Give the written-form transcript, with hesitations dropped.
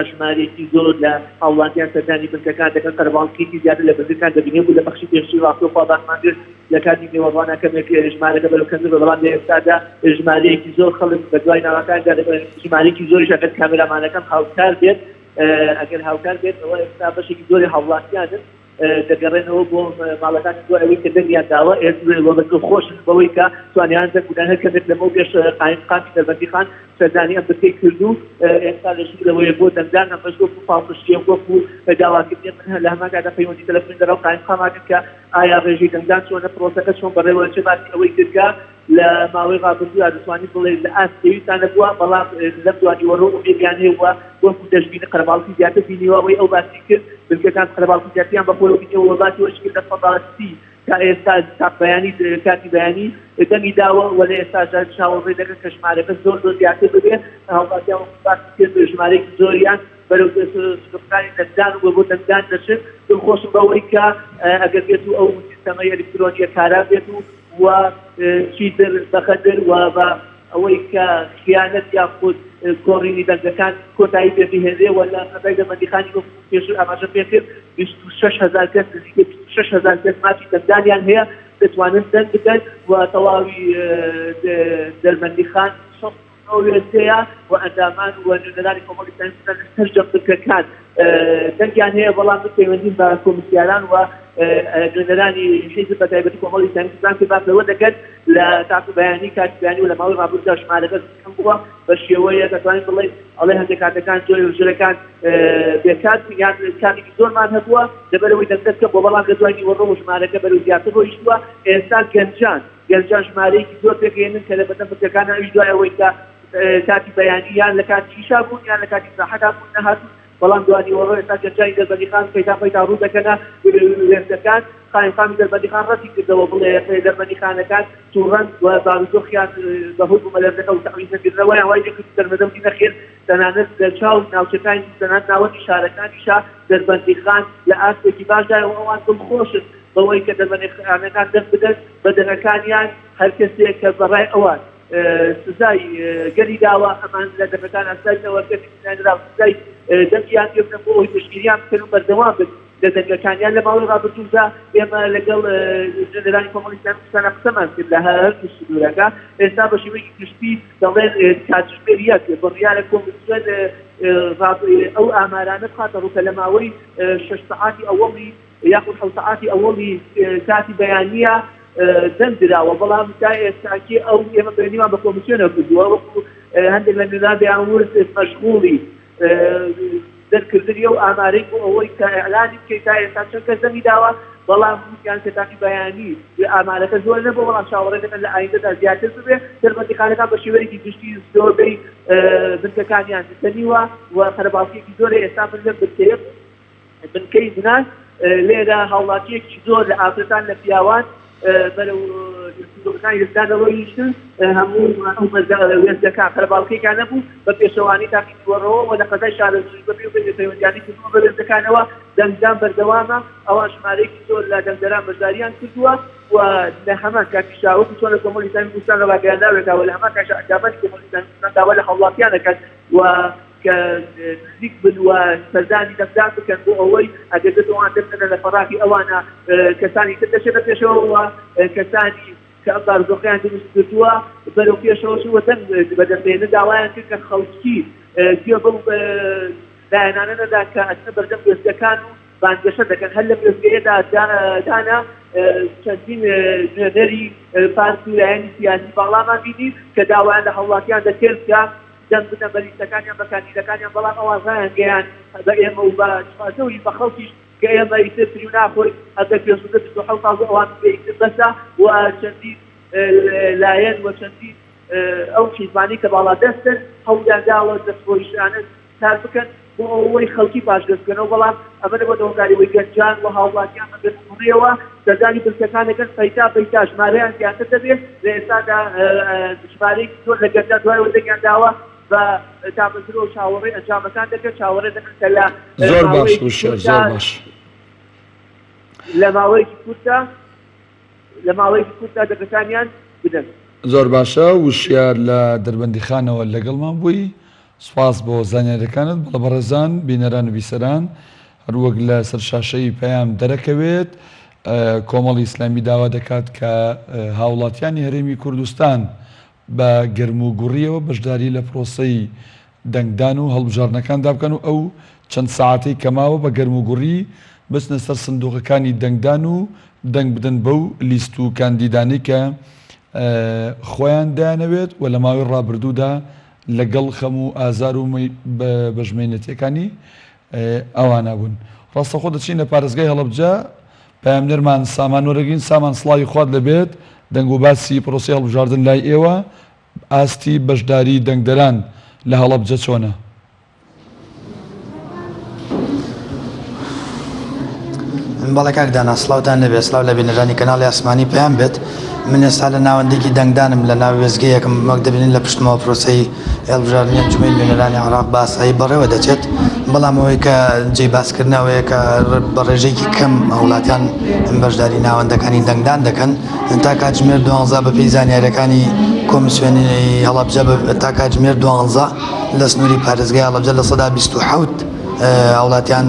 ژمارەیەکی زۆر لە هاوڵاتیان سەردانی بنکەکان دەکەن قەرەباڵغێکی زیاتر لە بنکەکان دەبینێ بوو لە بەخشی پێشتری ڕاستی خوا باسمان کرد لە کاتی نێوەڕوانە کەمێک ژمارەکە بەرەو کەمتر بەڵام لە ئێستادا ژمارەیەکی زۆر خەڵک بە دوای ناوەکاندا ژمارەیەکی زۆریش ئەگەر کامێرامانەکەم هاوکار بێت ئەگەر هاوکار بێت ئەوە ئێستا بەشێکی زۆری هاوڵاتیانن دەگەڕێنەوە بۆ ماڵەکانی بۆ ئەوەی کە دەنگیان داوە وەڵەکە خۆشن بەوەی کە توانیان دەکودان هەر کەمێک لەمەو پێش قایمقامی دەربەندی خان سەردانی ئەم بەکەی کردو ئێستا لەشیلەوەی بۆ دەنگدان ئەم بەش وەکو پاڵپشتیە وەکو داواکردنی من لە هەماکادا پەیوەندی تەلەفۆنی دەرەو قایمقاماکرد کە ئایا ڕێژەی دەنگدان چۆنە پرۆسەکە چۆن بەڕێوە چه باسی ئەوەی کردکە لە ماوەی ڕابردوودا دەتوانین بڵێ لە ئاست پێویستانە بووە بەڵام لەم دوانی وەڕۆ ئومێدیان هەیە وەکو دەشبینە قەرەباڵغی زیاتر بینیوە ئەوەی ئەو باسی کرد بنکەکان قەرەباڵغی زیاتریان بەخۆیەوە بینیوە باسی وەشکرد لە فەداستی تا ئێستا بەیانی کاتی بەیانی دەنگی داوە و لە ئێستا چاوەڕێ دەکەن کە ژمارەکە زۆر زیاتر ببێت هاوڵاتیان باسی کرد ژمارەیەکی زۆریان بەرەو سوکانی دەنگدان و بۆ دەنگدان دەچن دڵخۆشم بەوەی کە ئەگەر بێت و ئەو سیستەمەی ئەلکترۆنیە کارا بێت و چیتر بەخەدر و بە ئەوەی کە خیانەت یاخود کۆڕینی دەنگەکان کۆتایی پێبهێنرێ و لە سەدای دەربەندیخانی پێشتر ئاماژە پێ کرد 26,000 کەس نزیکەی 26,000 کەس مافی دەنگدانیان هەیە دەتوانن دەنگ بدەن و تەواوی دەربەندیخان وێستەیە و ئەندامان و نوێنەرانی کۆمەڵی ساینسیان هەرجە بنکەکان دەنگیان هەیە بەڵام پەیوەندی بە کۆمیسیاران و نوێنەرانی حیزب بەتایبەتی کۆمەڵی ساینسیان کە باسەوە دەکەن لە تاقی بەیانی کاتی بەیانی و لە ماوەی ڕابردوودا ژمارەکە کەم بووە بە شێوەیە دەتوانین بڵێن ئەڵێ هەندێک کاتەکان زۆر ژێرەکان بێکات یان کاتێکی زۆرمان هەبووە لەبەرەوەی دەستکە بۆ بەڵام لە دوای نیوەڕۆ ژمارەکە بەرەو زیاتر ڕۆیشتووە ئێستا گەنجان ژمارەیەکی زۆر پێگەێنن کە لە بەدەم بنکەکان ئەویش دوای ئەوەی کە کاتی بەیانی یان لە کاتی شیشا بوون یان لە کاتی ساحەدا بوون نەهاتوون بەڵام دوانی وەڕۆ ئێستا گەنجانی دەربەندیخان پەیدا ڕوو دەکەنە وێستەکان قایمقامی دەربەندیخان ڕەتی کردەوە بڵێ دەربەندیخانەکان تووڕەن و باروزۆخیان بەهۆی بوومەلەردەکە و تەقویزەکردنەوەیان وای دەکرد دەرمەدەمی نەخێر تەنانەت لەچاو ناوچەکانی تەنانەت ناوەندی شارەکانیشا دەربەندیخان لە ئاستێکی باشدایەوە ئەوان دڵخۆشن بەوەی کە دەربەندیخانەکان دەست بدەن بە دەنگەکانیان هەر کەسێک کە بەڕای ئەوان سزای گەری داوە ئەمان لە دەربەکان ئەسایتەوە کەسیدرا سزای دەنگیان پێبنە بۆ ئەوی پشتگیریان بکەن و بەردەوام بن لە دەنگەکانیان لە ماوەی ڕابردوودا ئێمە لەگەڵ جێنەرانی کۆمەڵی ئیسلامی قسەمان کرد لە هەر سنوورەکە ئێستا بە شێوەیەکی گشتی دەڵێن کاتژمێریەک بڕیارە کۆمیسیۆن ئەو ئامارانە بخاتە ڕووکە لە ماوەی 6 ساعاتی ئەوەڵی یاخود 7 ساعاتی ئەوەڵی کاتی بەیانیە دەنگدراوە بەڵام تا ئێستاکی ئەو ئێمە بینیمان بە کۆمیسیۆنە کردووە وەکو هەندێک لە نوێنەران ورس مەشغوڵی دەرکردنی و ئامارەی بۆ ئەوەی کە ئەعلانی بکەیت تا ئێستا چەند کەس دەنگی داوە بەڵام گوتیان کە تاقی بەیانی ئامارەکە زۆر نەبوو بەڵام چاوەڕێ دەکەن لە ئایندەدا زیاتر ببێ دەربەندیخانەکان بە شێوەیەکی گشتی زۆربەی بنکەکانیان دەنیوە و خەرەباڵغیەکی زۆرە ئێستا بنکەی زنان لێرە هاوڵاتیەکی زۆر لە ئافرەتان لە پیاوان بەرەو دۆکانی دەستدانەوەیشتن هەموو وێستەکان خەرەباڵغیەکان نەبوو بە پێشەوانی تاقی وەڕەوە و لە قەزای شارەزوی بەبێ و پەیوەندیانی کردووە بە وێستەکانەوە دەنگدان بەردەوامە ئەوان ژمارەیەکی زۆر لە دەنگدەران بەشداریان کردووە و لە هەمان کاتیشاوەکو چۆن لە کۆمەڵی ئیسلامی کوردستان ڕاگەیانداوێتەوە لە هەمان کاتیشا ئەجابەتی کۆمەڵی ئیسلامی کوردستان داوا لە هاوڵاتیانەکەن و کە نزیک بن و سەردانی دەنگدان بکەن بۆ ئەوەی ئەگەر دەتوان دەستنە لە فەراقی ئەوانە کەسانی تر دەچێتە پێشەوە و کەسانی کە ئەم بارزۆخیان دروست کردووە بەرەو پێشەوەشەوە دەنگ بەدەستێنە داوایان کرد کە خەڵکی گوێ بڵ لایەنانەدا کە ئەچنە بەردەم وێستەکان و بانگەشە دەکەن هەر لە وێستگەیەدا دانا چەندین نوێنەری پارتی و لایەنی سیاسی باڵامان بینی کە داوایان لە هەوڵاتیان دەکرد کە دەنگ بدەن بە لیستەکانیان بە کاندیدەکانیان بەڵام ئەوان ڕایان گەیان بە ئێمە و بە شفازەوی بە خەڵکیش کە ئێمە ئیتر پری و ناخۆی ئەگەر پێشوودە 27 ئەوان بێئیتر بەسە و چەندین لایەن و چەندین ئەو حیزبانی کە باڵا دەستن هەوڵیان داوە دەستخۆشیانە کار بکەن بۆ ئەوەی خەڵکی پاش دەستکەنەوە بەڵام ئەمە بۆ دەوڵداریەوەی گەنجان و هاوڵاتیان بەگەنجێەوە سەردانی بنکەکانەکەن پەیتا ژمارەیان زیاتر دەبێت لە ئێستادا ژمارەیەکی زۆر لە گەنجان دوایەوە دەنگیان داوە بە تامەزرۆ و چاوەڕێی ئەنجامەکان دەکەن چاوەڕێ دەکەن کە لە زۆر باش زۆر باش لە ماوەیەکی کورتدا دەنگەکانیان بدەن. زۆر باشە وشیار لە دەربەندیخانەوە لەگەڵمان بووی سپاس بۆ زانیاریەکانت بەڵە بەڕێزان بینەران و بیسەران هەروەک لە سەر شاشەی پەیام دەرەکەوێت کۆمەڵی ئیسلامی داوا دەکات کە هاوڵاتیانی هەرێمی کوردستان بە گەرموگوڕیەوە بەشداری لە پرۆسەی دەنگدان و هەڵبژارنەکاندا بکەن و ئەو چەند ساعتەی کەماوە بە گەرموگوڕی بچنە سەر سندوقەکانی دەنگدان و دەنگ بدەن بەو لیست و کاندیدانی کە خۆیان دایانەوێت و لە ماوەی ڕابردوودا لەگەڵ خەم و ئازار و بەژمێنێتیەکانی ئەوانە بوون. ڕاستەخۆ دەچین لە پارێزگای هەڵەبجە پامنێرمان سامان وەرەگرین سامان سڵاوی خوارد لەبێت دەنگ و باسی پرۆسی هەڵبژاردن لای ئێوە ئاستی بەشداری دەنگدەران لە هەڵەبجە چۆنە؟ بەڵێ کاک دانا سڵاوتان لەبێت سڵاو لە بینەرانی کەناڵی ئاسمانی پێیان بێت من ئێستا لە ناوەندێکی دەنگدانم لە ناو وێزگەیەکم وەک دەبینین لە پشتمەوە پرۆسەی هەڵبژاردننی ئەنجومەی نوێنەرانی عێراق باسایی بەڕێوە دەچێت بەڵام ئەوەی کە جێی باسکردنەوەیە کە بە ڕێژەیەکی کەم هەوڵاتیان بەشداری ناوەندەکانی دەنگدان دەکەن تا کاتژمێر 12 بە پێی زانیاریەکانی کۆمیسیۆنی هەڵەبجە تا کاتژمێر 12 لە سنووری پارێزگای هەڵەبجە لە 127 هەوڵاتیان